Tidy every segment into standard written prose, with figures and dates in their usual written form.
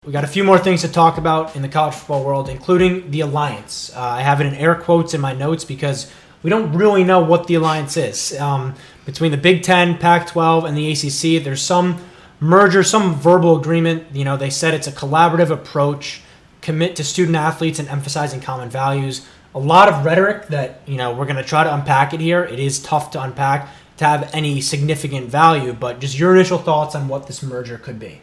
We got a few more things to talk about in the college football world, including the alliance. I have it in air quotes in my notes because we don't really know what the alliance is. Between the Big Ten, Pac-12, and the ACC, there's some merger, some verbal agreement. They said it's a collaborative approach, commit to student athletes and emphasizing common values. A lot of rhetoric that, we're going to try to unpack it here. It is tough to unpack to have any significant value, but just your initial thoughts on what this merger could be.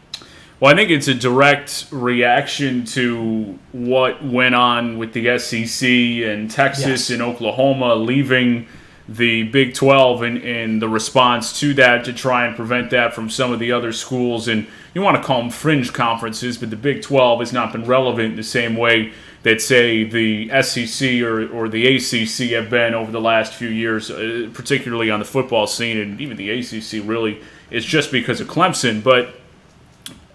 Well, I think it's a direct reaction to what went on with the SEC and Texas and Oklahoma leaving the Big 12 and the response to that to try and prevent that from some of the other schools. And you want to call them fringe conferences, but the Big 12 has not been relevant in the same way that, say, the SEC or the ACC have been over the last few years, particularly on the football scene. And even the ACC really is just because of Clemson. But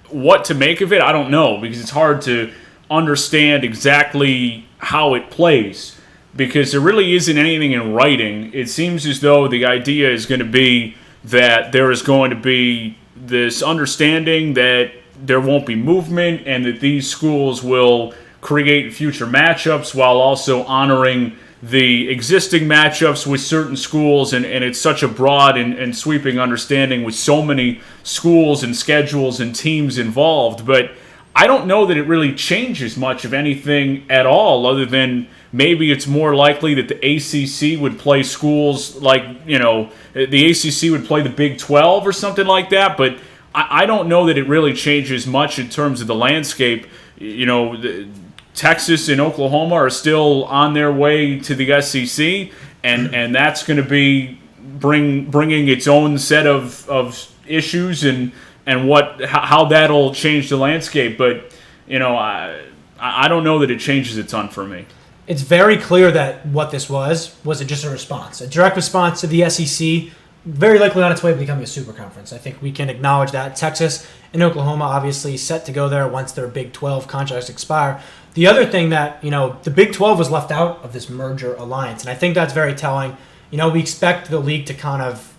what to make of it, I don't know, because it's hard to understand exactly how it plays, because there really isn't anything in writing. It seems as though the idea is going to be that there is going to be this understanding that there won't be movement and that these schools will create future matchups while also honoring the existing matchups with certain schools, and it's such a broad and sweeping understanding with so many schools and schedules and teams involved. But I don't know that it really changes much of anything at all, other than maybe it's more likely that the ACC would play schools like, the ACC would play the Big 12 or something like that. But I don't know that it really changes much in terms of the landscape. Texas and Oklahoma are still on their way to the SEC, and that's going to be bringing its own set of issues and how that'll change the landscape. But I don't know that it changes a ton for me. It's very clear that what this was it just a direct response to the SEC, very likely on its way to becoming a super conference. I think we can acknowledge that. Texas and Oklahoma obviously set to go there once their Big 12 contracts expire. The other thing that, the Big 12 was left out of this merger alliance, and I think that's very telling. We expect the league to kind of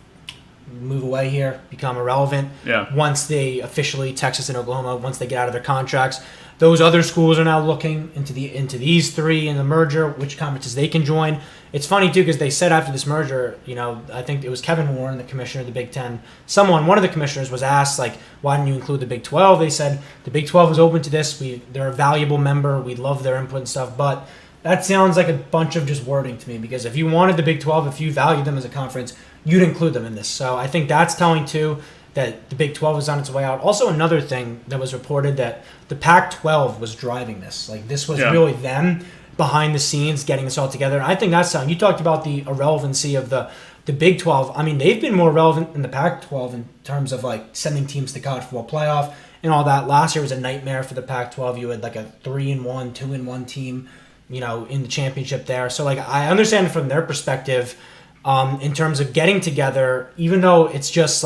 move away here, become irrelevant once they officially, Texas and Oklahoma, once they get out of their contracts. Those other schools are now looking into these three in the merger, which conferences they can join. It's funny, too, because they said after this merger, I think it was Kevin Warren, the commissioner of the Big Ten. One of the commissioners was asked, why didn't you include the Big 12? They said the Big 12 is open to this. They're a valuable member. We love their input and stuff. But that sounds like a bunch of just wording to me, because if you wanted the Big 12, if you valued them as a conference, you'd include them in this. So I think that's telling, too, that the Big 12 is on its way out. Also, another thing that was reported, that the Pac-12 was driving this. This was really them behind the scenes getting this all together. And I think that's something. You talked about the irrelevancy of the Big 12. I mean, they've been more relevant than the Pac-12 in terms of sending teams to the college football playoff and all that. Last year was a nightmare for the Pac-12. You had a 3-1, 2-1 team, in the championship there. So I understand from their perspective, in terms of getting together, even though it's just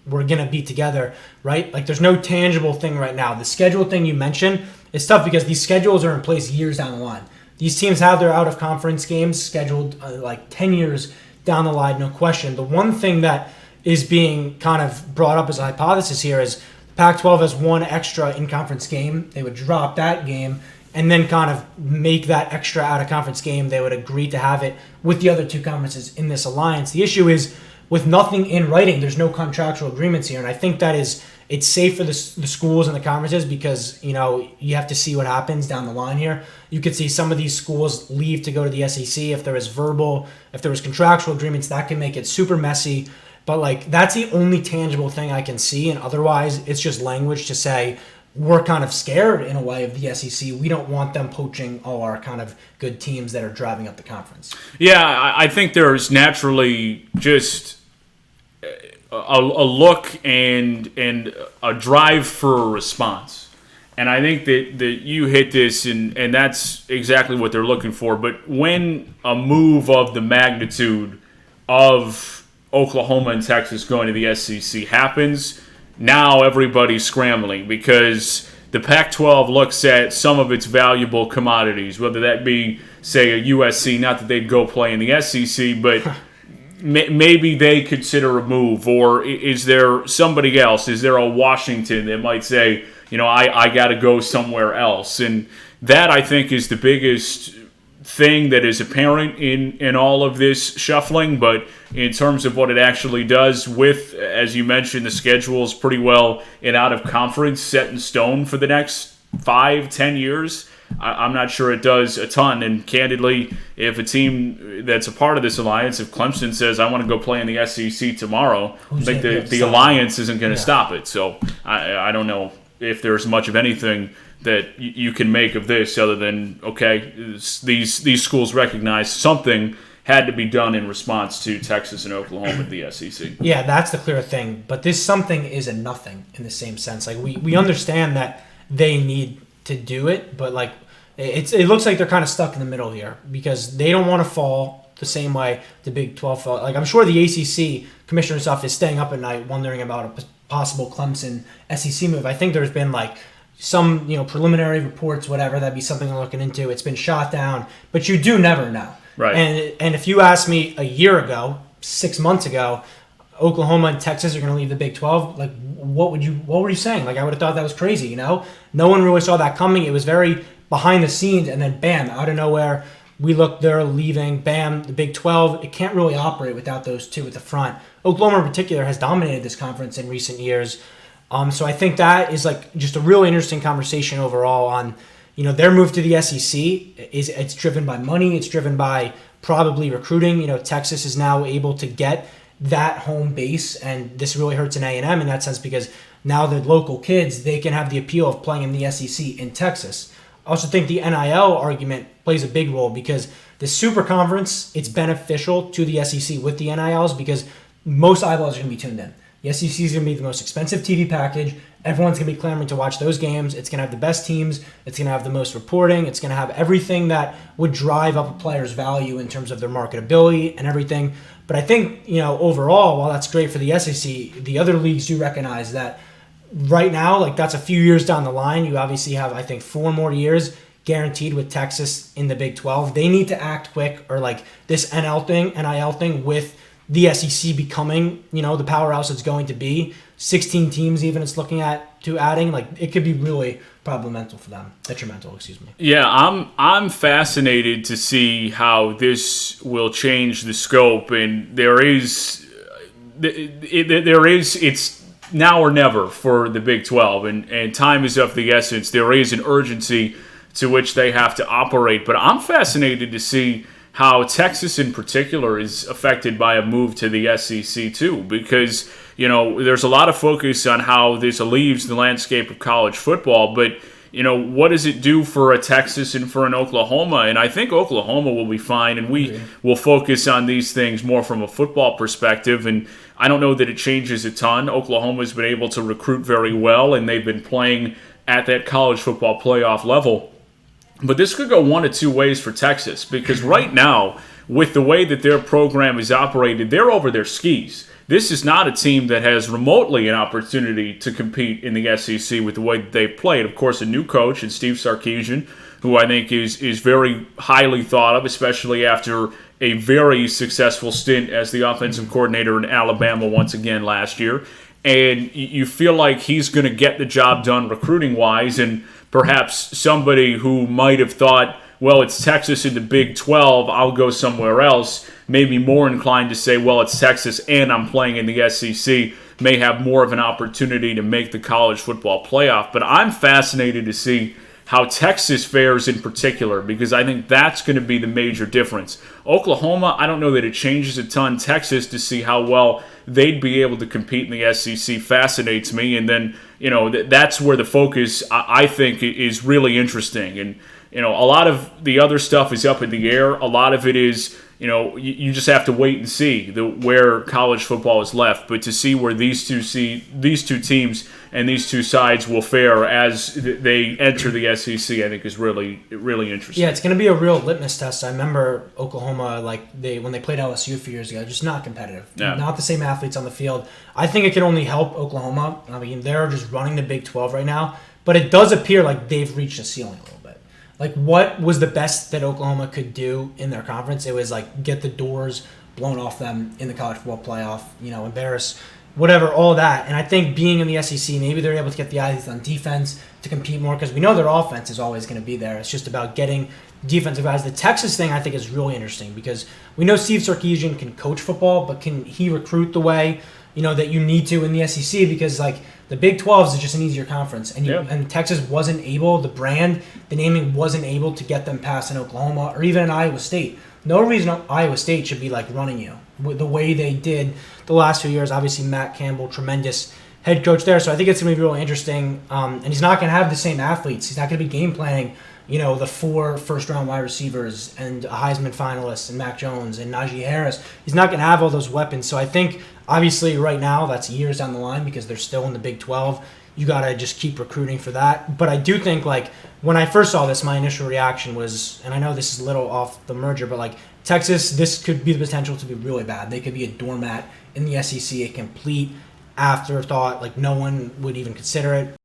we're going to be together, right? There's no tangible thing right now. The schedule thing you mentioned, it's tough because these schedules are in place years down the line. These teams have their out-of-conference games scheduled 10 years down the line, no question. The one thing that is being kind of brought up as a hypothesis here is Pac-12 has one extra in-conference game. They would drop that game and then kind of make that extra out-of-conference game. They would agree to have it with the other two conferences in this alliance. The issue is, with nothing in writing, there's no contractual agreements here, and I think that it's safe for the schools and the conferences, because you have to see what happens down the line here. You could see some of these schools leave to go to the SEC if there was contractual agreements. That can make it super messy, but that's the only tangible thing I can see, and otherwise it's just language to say we're kind of scared in a way of the SEC. We don't want them poaching all our kind of good teams that are driving up the conference. Yeah, I think there's naturally just a look and a drive for a response. And I think that you hit this, and that's exactly what they're looking for. But when a move of the magnitude of Oklahoma and Texas going to the SEC happens, now everybody's scrambling, because the Pac-12 looks at some of its valuable commodities, whether that be, say, a USC, not that they'd go play in the SEC, but maybe they consider a move, or is there somebody else? Is there a Washington that might say, I got to go somewhere else? And that, I think, is the biggest thing that is apparent in all of this shuffling. But in terms of what it actually does with, as you mentioned, the schedule is pretty well an out of conference set in stone for the next 5-10 years. I'm not sure it does a ton. And candidly, if a team that's a part of this alliance, if Clemson says, I want to go play in the SEC tomorrow, I think the alliance isn't going to stop it. So I don't know if there's much of anything that you can make of this other than, okay, these schools recognize something had to be done in response to Texas and Oklahoma at the SEC. Yeah, that's the clear thing. But this something is a nothing in the same sense. Like we understand that they need to do it, but like it looks like they're kind of stuck in the middle here because they don't want to fall the same way the Big 12 fell. Like I'm sure the ACC commissioner and stuff is staying up at night wondering about a possible Clemson SEC move. I think there's been like some preliminary reports, whatever. That'd be something I'm looking into. It's been shot down, but you do never know. Right. And if you asked me a year ago, 6 months ago, Oklahoma and Texas are going to leave the Big 12, like what were you saying? Like I would have thought that was crazy, No one really saw that coming. It was very behind the scenes, and then bam, out of nowhere, we look, they're leaving, bam, the Big 12. It can't really operate without those two at the front. Oklahoma in particular has dominated this conference in recent years. So I think that is like just a really interesting conversation overall on, their move to the SEC. It's driven by money. It's driven by probably recruiting. Texas is now able to get that home base, and this really hurts an A&M in that sense because now the local kids, they can have the appeal of playing in the SEC in Texas. I also think the NIL argument plays a big role because the Super Conference, it's beneficial to the SEC with the NILs because most eyeballs are going to be tuned in. The SEC is going to be the most expensive TV package. Everyone's going to be clamoring to watch those games. It's going to have the best teams. It's going to have the most reporting. It's going to have everything that would drive up a player's value in terms of their marketability and everything. But I think, overall, while that's great for the SEC, the other leagues do recognize that right now, like that's a few years down the line. You obviously have, I think, 4 more years guaranteed with Texas in the Big 12. They need to act quick, or like this NIL thing with the SEC becoming, the powerhouse it's going to be. 16 teams even it's looking at to adding. Like it could be really detrimental for them. Excuse me. Yeah, I'm fascinated to see how this will change the scope, and it's now or never for the Big 12, and time is of the essence. There is an urgency to which they have to operate, but I'm fascinated to see how Texas in particular is affected by a move to the SEC too, because there's a lot of focus on how this leaves the landscape of college football, but what does it do for a Texas and for an Oklahoma? And I think Oklahoma will be fine, and we will focus on these things more from a football perspective, and I don't know that it changes a ton. Oklahoma's been able to recruit very well, and they've been playing at that college football playoff level. But this could go one of two ways for Texas, because right now, with the way that their program is operated, they're over their skis. This is not a team that has remotely an opportunity to compete in the SEC with the way that they've played. Of course, a new coach in Steve Sarkisian, who I think is very highly thought of, especially after a very successful stint as the offensive coordinator in Alabama once again last year. And you feel like he's going to get the job done recruiting-wise, and perhaps somebody who might have thought, well, it's Texas in the Big 12, I'll go somewhere else, may be more inclined to say, well, it's Texas and I'm playing in the SEC, may have more of an opportunity to make the college football playoff. But I'm fascinated to see how Texas fares in particular, because I think that's going to be the major difference. Oklahoma, I don't know that it changes a ton. Texas, to see how well they'd be able to compete in the SEC fascinates me. And then, that's where the focus, I think, is really interesting. And, a lot of the other stuff is up in the air. A lot of it is, you just have to wait and see where college football is left. But to see where these two teams and these two sides will fare as they enter the SEC, I think is really, really interesting. Yeah, it's going to be a real litmus test. I remember Oklahoma, when they played LSU a few years ago, just not competitive. Yeah. Not the same athletes on the field. I think it can only help Oklahoma. I mean, they're just running the Big 12 right now. But it does appear like they've reached a ceiling a little bit. Like, what was the best that Oklahoma could do in their conference? It was, get the doors blown off them in the college football playoff, embarrass, whatever, all that. And I think being in the SEC, maybe they're able to get the eyes on defense to compete more because we know their offense is always going to be there. It's just about getting defensive guys. The Texas thing I think is really interesting because we know Steve Sarkisian can coach football, but can he recruit the way that you need to in the SEC? Because the Big 12 is just an easier conference, and and Texas wasn't able. The naming wasn't able to get them past in Oklahoma or even in Iowa State. No reason Iowa State should be running you the way they did the last few years. Obviously, Matt Campbell, tremendous head coach there. So I think it's going to be really interesting. And he's not going to have the same athletes. He's not going to be game planning, the 4 first-round wide receivers and a Heisman finalist and Mac Jones and Najee Harris. He's not going to have all those weapons. So I think, obviously, right now, that's years down the line because they're still in the Big 12. You got to just keep recruiting for that. But I do think, when I first saw this, my initial reaction was, and I know this is a little off the merger, but, Texas, this could be the potential to be really bad. They could be a doormat in the SEC, a complete afterthought. No one would even consider it.